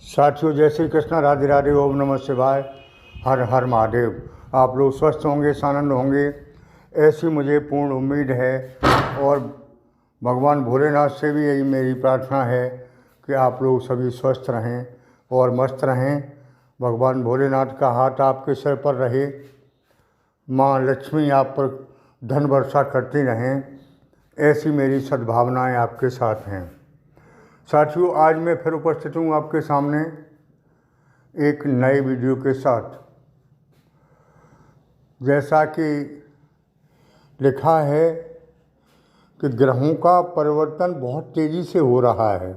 साथियों, जय श्री कृष्ण, राधे राधे, ओम नमः शिवाय, हर हर महादेव। आप लोग स्वस्थ होंगे, आनंद होंगे, ऐसी मुझे पूर्ण उम्मीद है। और भगवान भोलेनाथ से भी यही मेरी प्रार्थना है कि आप लोग सभी स्वस्थ रहें और मस्त रहें। भगवान भोलेनाथ का हाथ आपके सिर पर रहे, माँ लक्ष्मी आप पर धन वर्षा करती रहें, ऐसी मेरी सद्भावनाएं आपके साथ हैं। साथियों, आज मैं फिर उपस्थित हूँ आपके सामने एक नए वीडियो के साथ। जैसा कि लिखा है कि ग्रहों का परिवर्तन बहुत तेज़ी से हो रहा है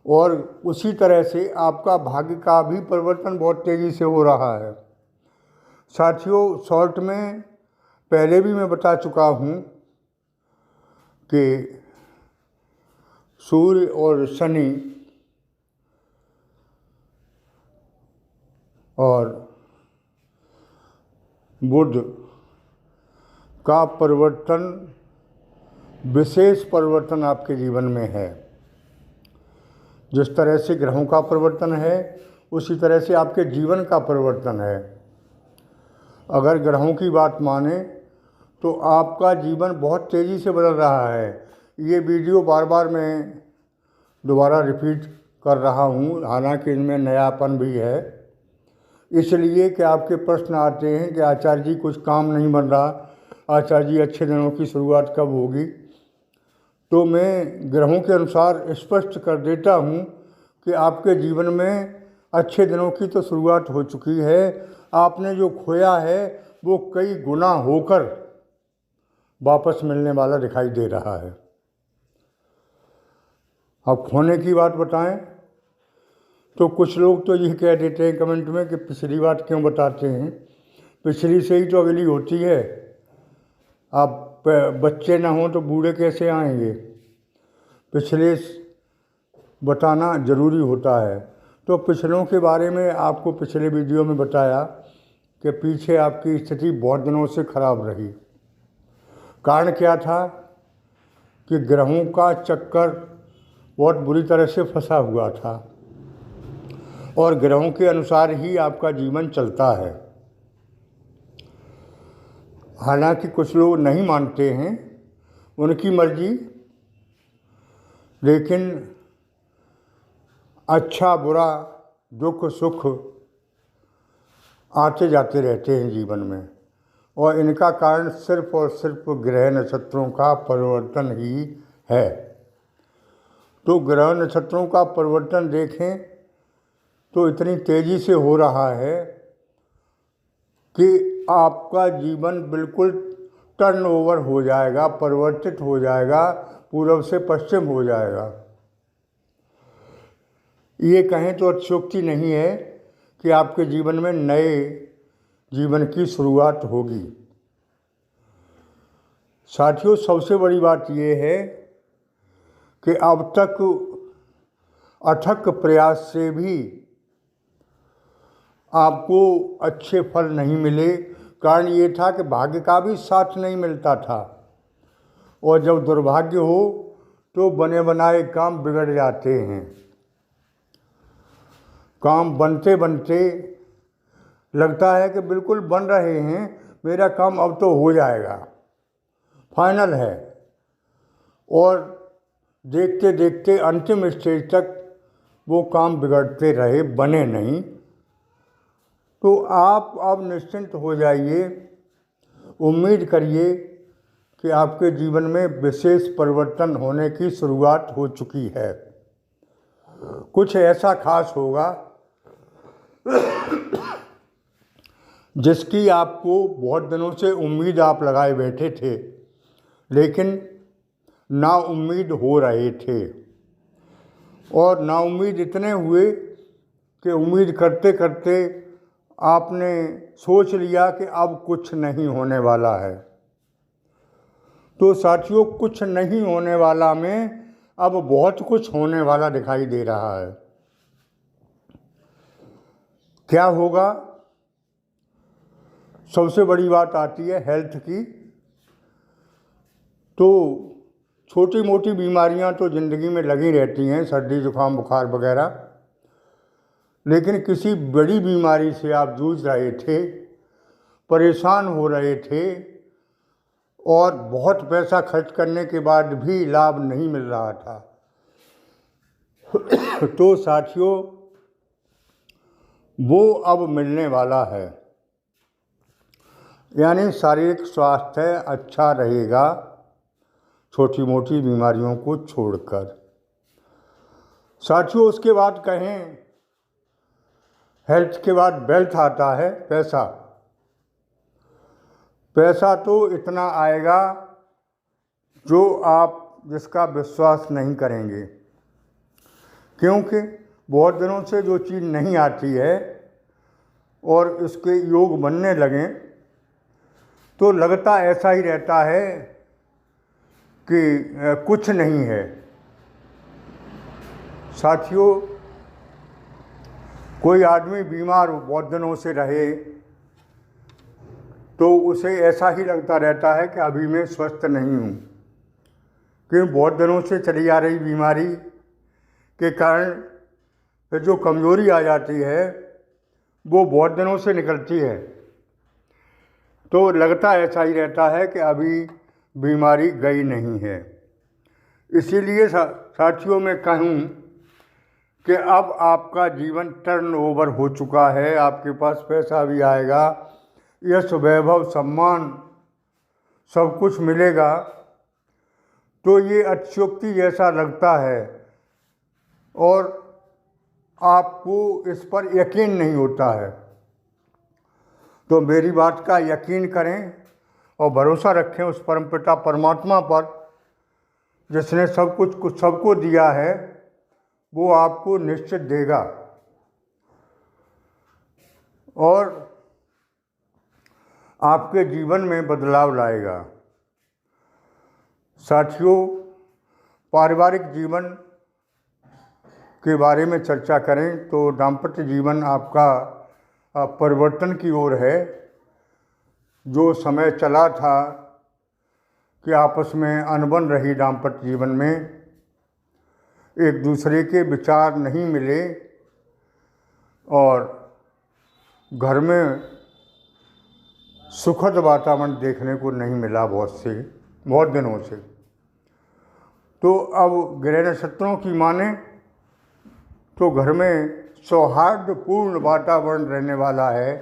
और उसी तरह से आपका भाग्य का भी परिवर्तन बहुत तेज़ी से हो रहा है। साथियों, शॉर्ट में पहले भी मैं बता चुका हूँ कि सूर्य और शनि और बुध का परिवर्तन, विशेष परिवर्तन आपके जीवन में है। जिस तरह से ग्रहों का परिवर्तन है, उसी तरह से आपके जीवन का परिवर्तन है। अगर ग्रहों की बात माने तो आपका जीवन बहुत तेज़ी से बदल रहा है। ये वीडियो बार बार मैं दोबारा रिपीट कर रहा हूँ, हालांकि इनमें नयापन भी है, इसलिए कि आपके प्रश्न आते हैं कि आचार्य जी कुछ काम नहीं बन रहा, आचार्य जी अच्छे दिनों की शुरुआत कब होगी। तो मैं ग्रहों के अनुसार स्पष्ट कर देता हूँ कि आपके जीवन में अच्छे दिनों की तो शुरुआत हो चुकी है। आपने जो खोया है वो कई गुना होकर वापस मिलने वाला दिखाई दे रहा है। अब खोने की बात बताएं तो कुछ लोग तो ये कह देते हैं कमेंट में कि पिछली बात क्यों बताते हैं, पिछली से ही तो अगली होती है। आप बच्चे ना हों तो बूढ़े कैसे आएंगे, पिछले बताना ज़रूरी होता है। तो पिछलों के बारे में आपको पिछले वीडियो में बताया कि पीछे आपकी स्थिति बहुत दिनों से खराब रही। कारण क्या था कि ग्रहों का चक्कर बहुत बुरी तरह से फंसा हुआ था और ग्रहों के अनुसार ही आपका जीवन चलता है। हालांकि कुछ लोग नहीं मानते हैं, उनकी मर्जी, लेकिन अच्छा बुरा दुख सुख आते जाते रहते हैं जीवन में, और इनका कारण सिर्फ और सिर्फ ग्रह नक्षत्रों का परिवर्तन ही है। तो ग्रह नक्षत्रों का परिवर्तन देखें तो इतनी तेज़ी से हो रहा है कि आपका जीवन बिल्कुल टर्न ओवर हो जाएगा, परिवर्तित हो जाएगा, पूर्व से पश्चिम हो जाएगा। ये कहें तो अतिशयोक्ति नहीं है कि आपके जीवन में नए जीवन की शुरुआत होगी। साथियों, सबसे बड़ी बात ये है कि अब तक अथक प्रयास से भी आपको अच्छे फल नहीं मिले। कारण ये था कि भाग्य का भी साथ नहीं मिलता था, और जब दुर्भाग्य हो तो बने बनाए काम बिगड़ जाते हैं। काम बनते बनते लगता है कि बिल्कुल बन रहे हैं, मेरा काम अब तो हो जाएगा, फाइनल है, और देखते देखते अंतिम स्टेज तक वो काम बिगड़ते रहे, बने नहीं। तो आप अब निश्चिंत हो जाइए, उम्मीद करिए कि आपके जीवन में विशेष परिवर्तन होने की शुरुआत हो चुकी है। कुछ ऐसा खास होगा जिसकी आपको बहुत दिनों से उम्मीद आप लगाए बैठे थे, लेकिन नाउम्मीद हो रहे थे, और नाउम्मीद इतने हुए कि उम्मीद करते करते आपने सोच लिया कि अब कुछ नहीं होने वाला है। तो साथियों, कुछ नहीं होने वाला में अब बहुत कुछ होने वाला दिखाई दे रहा है। क्या होगा? सबसे बड़ी बात आती है हेल्थ की। तो छोटी मोटी बीमारियां तो ज़िंदगी में लगी रहती हैं, सर्दी जुकाम बुखार वगैरह, लेकिन किसी बड़ी बीमारी से आप जूझ रहे थे, परेशान हो रहे थे और बहुत पैसा खर्च करने के बाद भी लाभ नहीं मिल रहा था, तो साथियों वो अब मिलने वाला है। यानी शारीरिक स्वास्थ्य अच्छा रहेगा छोटी मोटी बीमारियों को छोड़कर। साथियों उसके बाद कहें, हेल्थ के बाद वेल्थ आता है, पैसा। पैसा तो इतना आएगा जो आप जिसका विश्वास नहीं करेंगे, क्योंकि बहुत दिनों से जो चीज़ नहीं आती है और इसके योग बनने लगें तो लगता ऐसा ही रहता है कि कुछ नहीं है। साथियों कोई आदमी बीमार बहुत दिनों से रहे तो उसे ऐसा ही लगता रहता है कि अभी मैं स्वस्थ नहीं हूँ, क्योंकि बहुत दिनों से चली आ रही बीमारी के कारण फिर जो कमज़ोरी आ जाती है वो बहुत दिनों से निकलती है, तो लगता ऐसा ही रहता है कि अभी बीमारी गई नहीं है। इसीलिए साथियों मैं कहूँ कि अब आपका जीवन टर्न ओवर हो चुका है, आपके पास पैसा भी आएगा, यश वैभव सम्मान सब कुछ मिलेगा। तो ये अतिशयोक्ति जैसा लगता है और आपको इस पर यकीन नहीं होता है, तो मेरी बात का यकीन करें और भरोसा रखें उस परमपिता परमात्मा पर जिसने सब कुछ सबको दिया है, वो आपको निश्चित देगा और आपके जीवन में बदलाव लाएगा। साथियों पारिवारिक जीवन के बारे में चर्चा करें तो दाम्पत्य जीवन आपका परिवर्तन की ओर है। जो समय चला था कि आपस में अनबन रही दाम्पत्य जीवन में, एक दूसरे के विचार नहीं मिले और घर में सुखद वातावरण देखने को नहीं मिला बहुत दिनों से। तो अब ग्रह नक्षत्रों की माने तो घर में सौहार्दपूर्ण वातावरण रहने वाला है,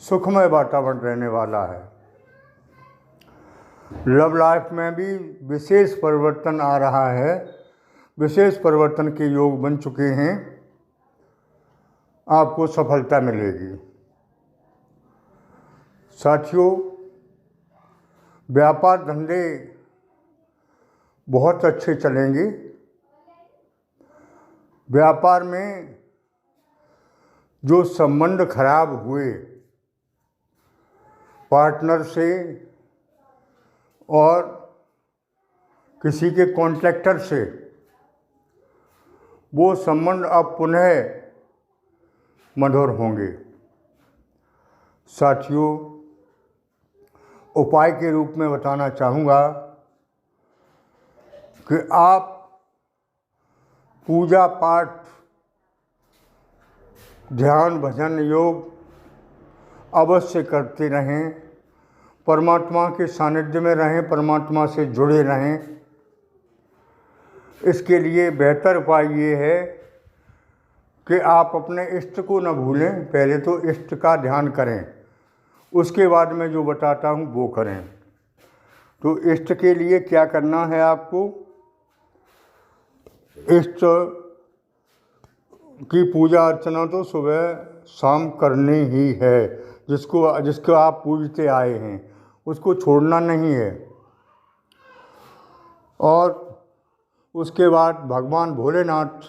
सुखमय वातावरण रहने वाला है। लव लाइफ में भी विशेष परिवर्तन आ रहा है, विशेष परिवर्तन के योग बन चुके हैं, आपको सफलता मिलेगी। साथियों व्यापार धंधे बहुत अच्छे चलेंगे। व्यापार में जो संबंध खराब हुए पार्टनर से और किसी के कॉन्ट्रैक्टर से, वो संबंध अब पुनः मधुर होंगे। साथियों उपाय के रूप में बताना चाहूँगा कि आप पूजा पाठ, ध्यान, भजन, योग अवश्य करते रहें, परमात्मा के सानिध्य में रहें, परमात्मा से जुड़े रहें। इसके लिए बेहतर उपाय ये है कि आप अपने इष्ट को न भूलें, पहले तो इष्ट का ध्यान करें, उसके बाद में जो बताता हूँ वो करें। तो इष्ट के लिए क्या करना है आपको, इष्ट की पूजा अर्चना तो सुबह शाम करनी ही है। जिसको आप पूजते आए हैं उसको छोड़ना नहीं है। और उसके बाद भगवान भोलेनाथ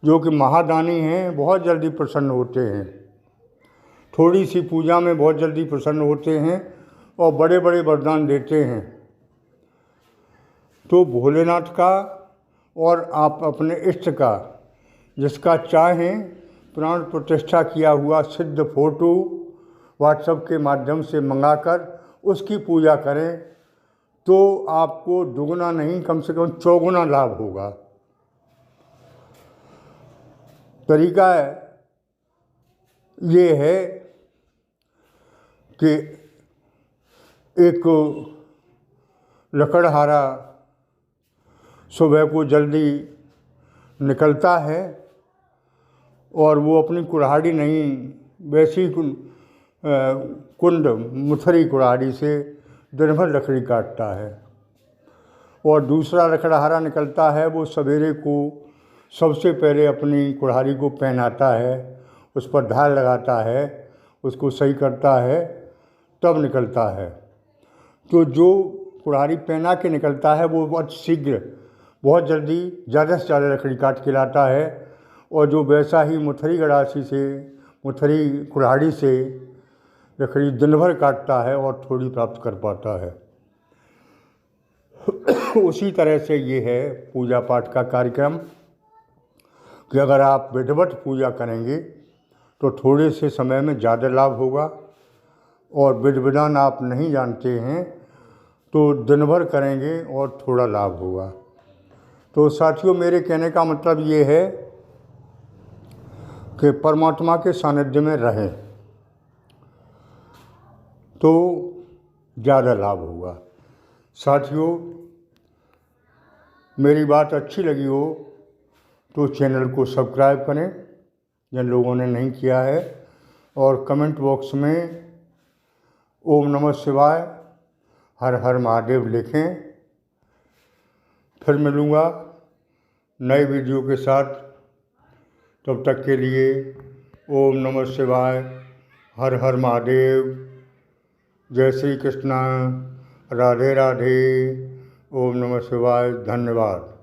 जो कि महादानी हैं, बहुत जल्दी प्रसन्न होते हैं। थोड़ी सी पूजा में बहुत जल्दी प्रसन्न होते हैं और बड़े बड़े वरदान देते हैं। तो भोलेनाथ का और आप अपने इष्ट का, जिसका चाहें प्राण प्रतिष्ठा किया हुआ सिद्ध फोटो व्हाट्सएप के माध्यम से मंगाकर उसकी पूजा करें तो आपको दुगना नहीं कम से कम चौगुना लाभ होगा। तरीका है ये है कि एक लकड़हारा सुबह को जल्दी निकलता है और वो अपनी कुल्हाड़ी नहीं, वैसी कुंड मुथरी कुल्हाड़ी से दिन भर लकड़ी काटता है। और दूसरा लकड़हारा निकलता है, वो सवेरे को सबसे पहले अपनी कुल्हाड़ी को पहनाता है, उस पर धार लगाता है, उसको सही करता है, तब निकलता है। तो जो कुल्हाड़ी पहना के निकलता है वो बहुत शीघ्र, बहुत जल्दी ज़्यादा से ज़्यादा लकड़ी काट के लाता है, और जो वैसा ही मुथरी गड़ासी से, मुथरी कुल्हाड़ी से लकड़ी दिन भर काटता है और थोड़ी प्राप्त कर पाता है। उसी तरह से ये है पूजा पाठ का कार्यक्रम कि अगर आप विधिवत पूजा करेंगे तो थोड़े से समय में ज़्यादा लाभ होगा, और विधि विधान आप नहीं जानते हैं तो दिन भर करेंगे और थोड़ा लाभ होगा। तो साथियों, मेरे कहने का मतलब ये है कि परमात्मा के सानिध्य में रहें तो ज़्यादा लाभ होगा। साथियों, मेरी बात अच्छी लगी हो तो चैनल को सब्सक्राइब करें जिन लोगों ने नहीं किया है, और कमेंट बॉक्स में ओम नमः शिवाय, हर हर महादेव लिखें। फिर मिलूँगा नए वीडियो के साथ, तब तक के लिए ओम नमः शिवाय, हर हर महादेव, जय श्री कृष्णा, राधे राधे, ओम नमः शिवाय, धन्यवाद।